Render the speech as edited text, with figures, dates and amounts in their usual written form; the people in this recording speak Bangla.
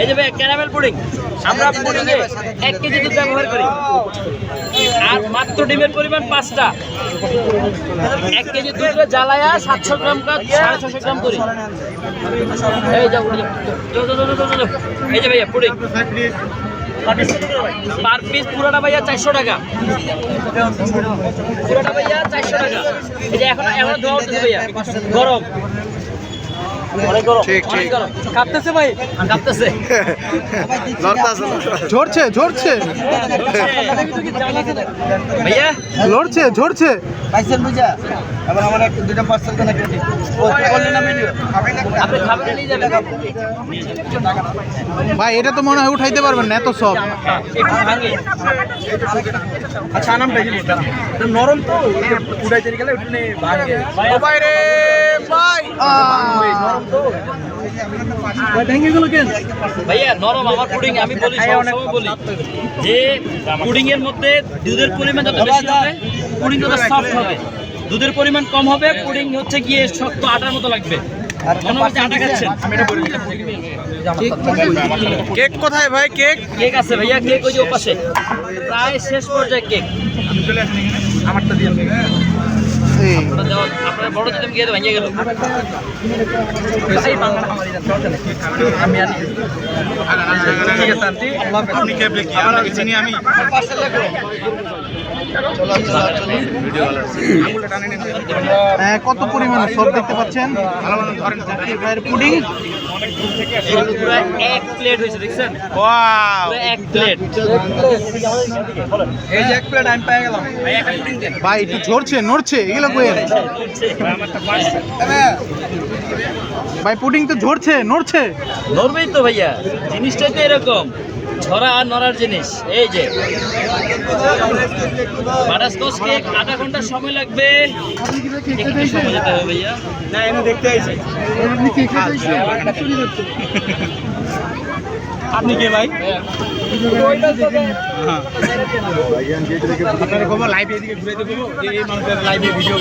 এই যে ভাই ক্যারামেল পুডিং, আমরা পুডিংয়ে 1 কেজি দুধ ব্যবহার করি আর মাত্র ডিমের পরিমাণ 5টা। 1 কেজি দুধ জ্বালায়া 700 গ্রাম কা 650 গ্রাম করি। এই যাও এই যে ভাইয়া পুডিং পার পিস পুরোটা ভাইয়া 400 টাকা, পুরোটা ভাইয়া 400 টাকা। এই যে এখন ধোয়া উঠতেছে ভাইয়া, গরম অনেক গরম, ঠিক অনেক গরম। কাঁপতেছে ভাই, কাঁপতেছে, ঝরছে ঝরছে ভাইয়া লড়ছে ঝরছে। পাইছেন বুঝা এবার আমার একটা দুইটা পার্সেল কেনা কেটে বললেন না ভিডিও আপনি খাবেন নিয়ে যাবেন। ভাই এটা তো মনে হয় উঠাইতে পারবেন না, এত সব। একটু ভাঙে। আচ্ছা নামটা কি এটা নরম তো উড়াইতে গেলে একটু নে ভাঙে ভাই রে ভাই নরম তো ভাই ভেঙে গেল কেন ভাইয়া নরম আমার পুডিং, আমি বলি সবসময় বলি যে পুডিং এর মধ্যে দুধের পরিমাণ যত বেশি হবে পুডিং তত সফট হবে, দুধের পরিমাণ কম হবে পুডিং হচ্ছে গিয়ে শক্ত আটার মতো লাগবে। মনে হচ্ছে আটা খাচ্ছেন। কেক কোথায় ভাই? কেক কেক আছে ভাইয়া, কেক ওই যে ওপাশে প্রায় শেষ পর্যায়ে কেক। আমারটা দিয়ে আপনার বড় যদি গিয়ে ভেঙে গেল আমি আনি ঠিক আছে আন্টি আপনি কে ব্রেক আপনাকে চিনি আমি কত পরিমাণ সব দেখতে পাচ্ছেন? ভাইয়ের পুডিং পুরো 1 প্লেট হয়েছে, দেখছেন? ওয়াও, পুরো 1 প্লেট। এই যে এক প্লেট আমি পেয়ে গেলাম ভাই একটু ঝরছে নড়ছে এগুলো কইেন ভাই, পুডিং তো ঝরছে নড়ছে। নড়বেই তো ভাইয়া, জিনিসটাই তো এরকম ঝরা আর নড়ার জিনিস। এই যে বাটারস্কচ কেক আধা ঘন্টা সময় লাগবে, একটু সময় যেতে হবে ভাইয়া। না এনে দেখতে আইছি আপনি কে ভাই আপনার খবর লাইভ এদিকে ঘুরে দেবো যে এই মানুষের লাইভে ভিডিও করে